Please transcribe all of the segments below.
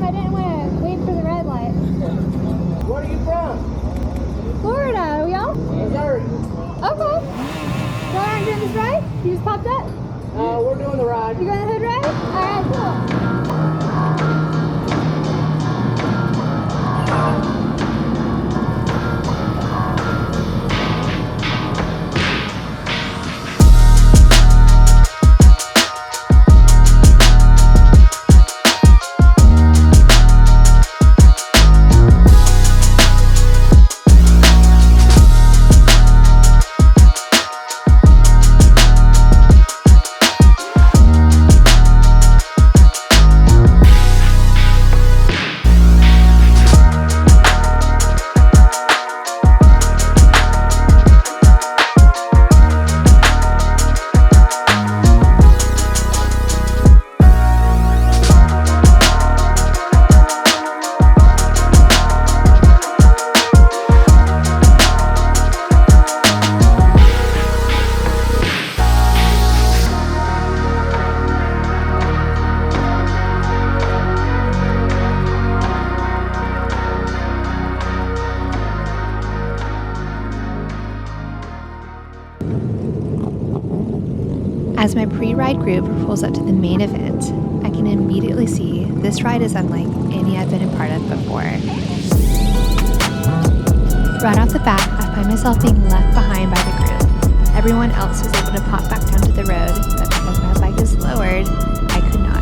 I didn't want to wait for the red light. Where are you from? Florida, y'all? Missouri. Okay. Y'all aren't doing this ride? You just popped up? We're doing the ride. You going the hood ride? Alright, cool. As my pre-ride group pulls up to the main event, I can immediately see this ride is unlike any I've been a part of before. Right off the bat, I find myself being left behind by the group. Everyone else was able to pop back down to the road, but because my bike is lowered, I could not.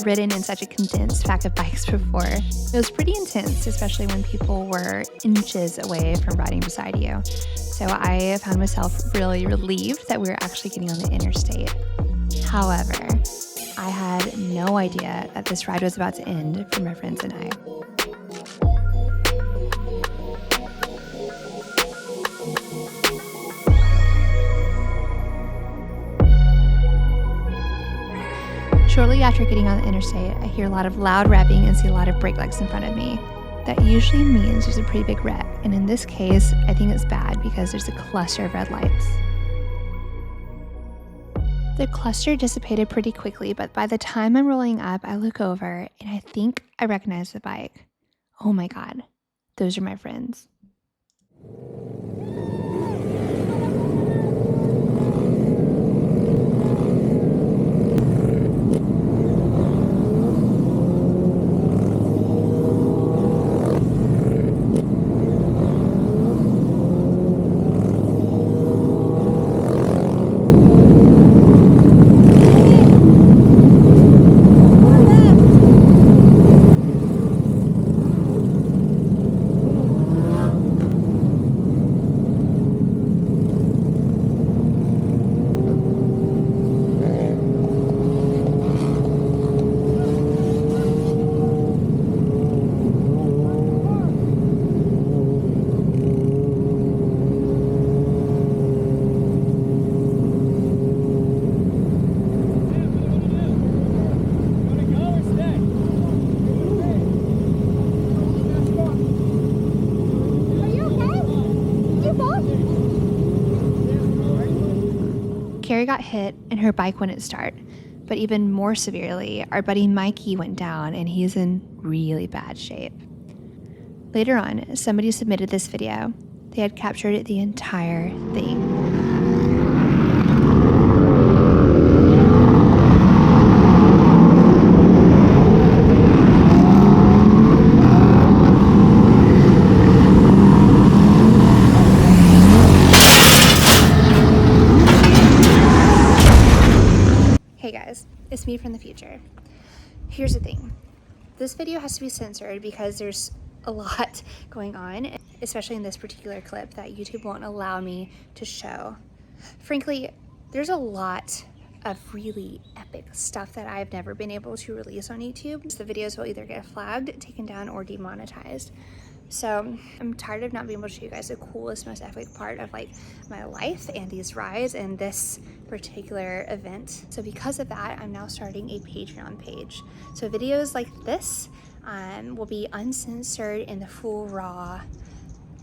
ridden in such a condensed pack of bikes before. It was pretty intense, especially when people were inches away from riding beside you. So I found myself really relieved that we were actually getting on the interstate. However, I had no idea that this ride was about to end for my friends and I. Shortly after getting on the interstate, I hear a lot of loud revving and see a lot of brake lights in front of me. That usually means there's a pretty big wreck, and in this case, I think it's bad because there's a cluster of red lights. The cluster dissipated pretty quickly, but by the time I'm rolling up, I look over and I think I recognize the bike. Oh my God, those are my friends. Carrie got hit and her bike wouldn't start. But even more severely, our buddy Mikey went down and he's in really bad shape. Later on, somebody submitted this video. They had captured the entire thing. Hey guys, it's me from the future. Here's the thing. This video has to be censored because there's a lot going on, especially in this particular clip that YouTube won't allow me to show. Frankly, there's a lot of really epic stuff that I've never been able to release on YouTube. So the videos will either get flagged, taken down, or demonetized. So I'm tired of not being able to show you guys the coolest, most epic part of like my life and these rides and this particular event. So because of that, I'm now starting a Patreon page. So videos like this will be uncensored in the full raw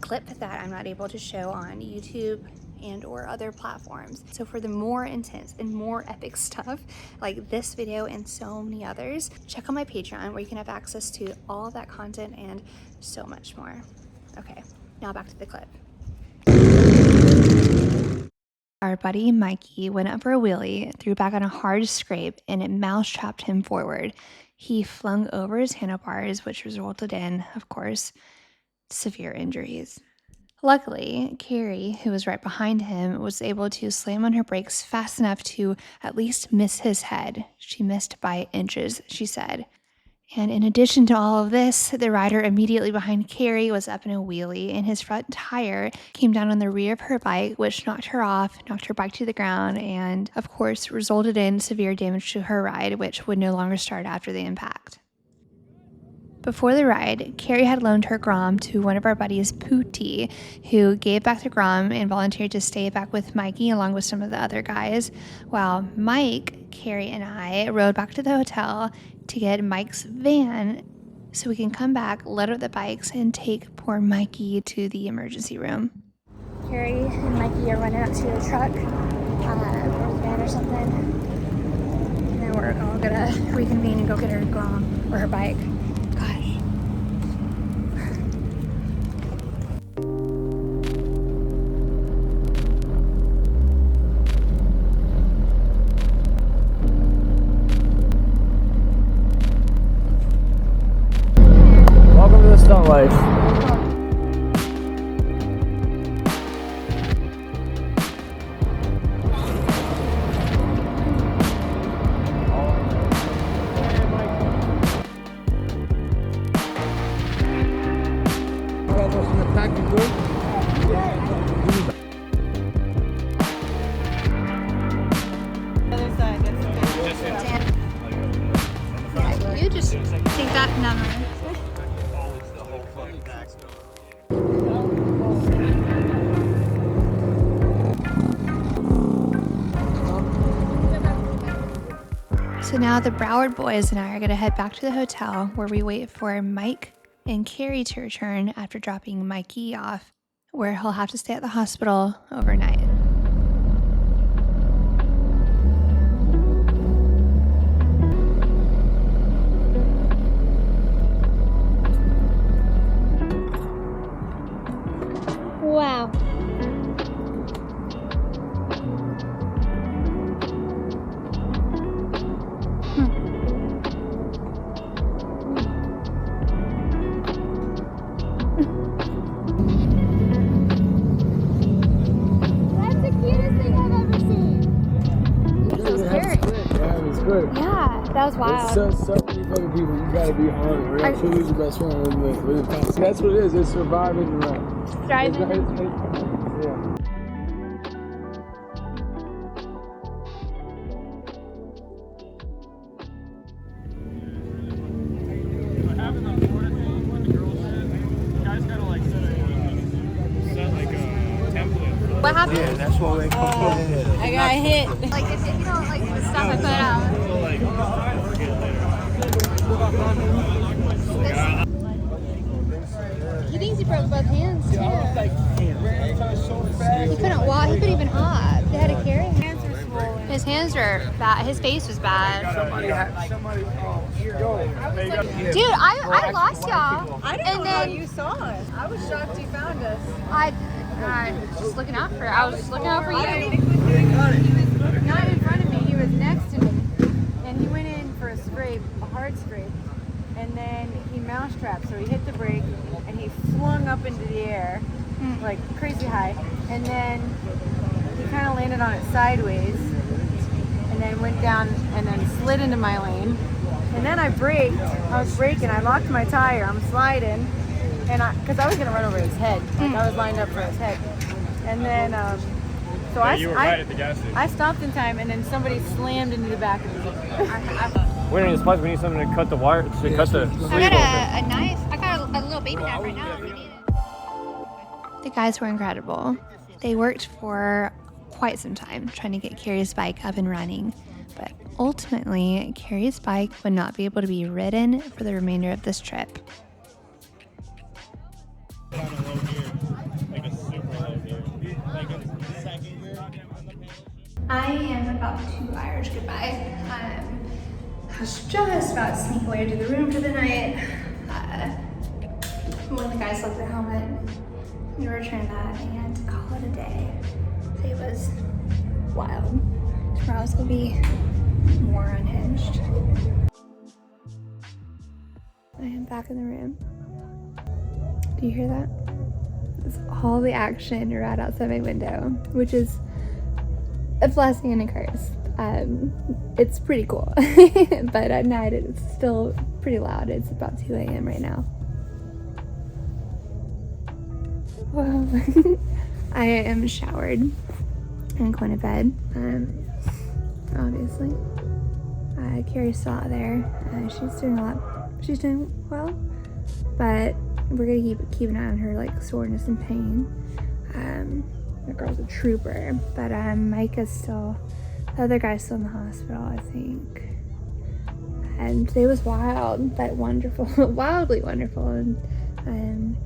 clip that I'm not able to show on YouTube and or other platforms. So for the more intense and more epic stuff like this video and so many others, check out my Patreon where you can have access to all of that content and so much more. Okay, now back to the clip. Our buddy Mikey went up for a wheelie, threw back on a hard scrape, and it mouse-trapped him forward. He flung over his handlebars, which resulted in, of course, severe injuries. Luckily, Carrie, who was right behind him, was able to slam on her brakes fast enough to at least miss his head. She missed by inches, she said. And in addition to all of this, the rider immediately behind Carrie was up in a wheelie, and his front tire came down on the rear of her bike, which knocked her off, knocked her bike to the ground, and of course resulted in severe damage to her ride, which would no longer start after the impact. Before the ride, Carrie had loaned her Grom to one of our buddies, Pootie, who gave back the Grom and volunteered to stay back with Mikey along with some of the other guys, while Mike, Carrie, and I rode back to the hotel to get Mike's van so we can come back, load up the bikes, and take poor Mikey to the emergency room. Carrie and Mikey are running up to a truck or a van or something, and then we're all gonna reconvene and go get her Grom or her bike. Gosh. Welcome to the stunt life. in the pack, you good? Other side, that's okay. Yeah, you just take that number. So now the Broward boys and I are going to head back to the hotel where we wait for Mike and Carrie to return after dropping Mikey off, where he'll have to stay at the hospital overnight. Wow. That's the cutest thing I've ever seen. So scary. Yeah, it's good. Yeah, that was wild. It's so many fucking people. You gotta be hard. We're not sure who's your best friend. That's what it is. It's surviving. Driving. Yeah. What happened? Yeah, that's what we I got hit. Like, if you know, like the stuff I put out. He thinks he broke both hands too. He couldn't walk. He couldn't even hop. They had to carry him. Hands were swollen. His hands were bad. His face was bad. Dude, I lost y'all. I didn't know how you saw us. I was shocked you found us. I was just looking out for you. I was just looking out for you. He was not in front of me. He was next to me, and he went in for a scrape, a hard scrape, and then he mousetrapped. So he hit the brake, and he flung up into the air, like crazy high, and then he kind of landed on it sideways, and then went down, and then slid into my lane. And then I braked. I was braking. I locked my tire. I'm sliding, and because I was gonna run over his head. Like I was lined up for his head. And then, so you were right at the gas station. I stopped in time, and then somebody slammed into the back of the Jeep. We need a spice. We need something to cut the wire, to cut the sleeve I open. got a knife. I got a little baby knife right now if you need it. The guys were incredible. They worked for quite some time trying to get Carrie's bike up and running, but ultimately, Carrie's bike would not be able to be ridden for the remainder of this trip. I am about to Irish goodbye. I was just about to sneak away to the room for the night. When the guys left their helmet, we returned that and call it a day. It was wild. Tomorrow's gonna be more unhinged. I am back in the room. Do you hear that? It's all the action right outside my window, which is a blessing and a curse. It's pretty cool, but at night it's still pretty loud. It's about 2 a.m. right now. Well, I am showered and going to bed. Obviously, Carrie's still out there. She's doing well, but we're gonna keep an eye on her, like soreness and pain. The girl's a trooper, but Mike is still, the other guy's still in the hospital, I think. And today was wild, but wonderful, wildly wonderful. And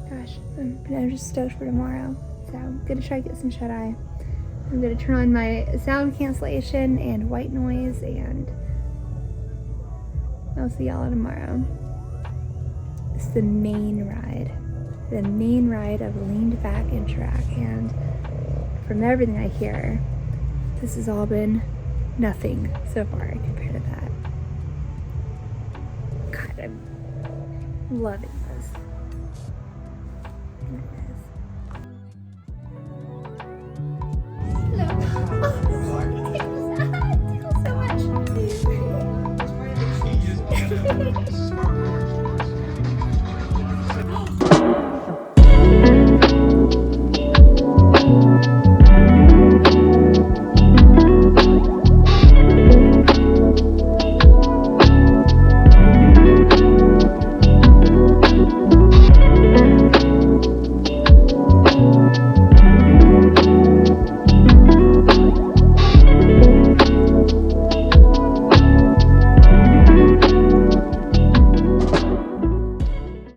gosh, I'm just stoked for tomorrow. So I'm gonna try to get some shut eye. I'm gonna turn on my sound cancellation and white noise, and I'll see y'all tomorrow. It's the main ride of LEANED Back in CHIRAQ, and from everything I hear, this has all been nothing so far compared to that. God, I'm loving this.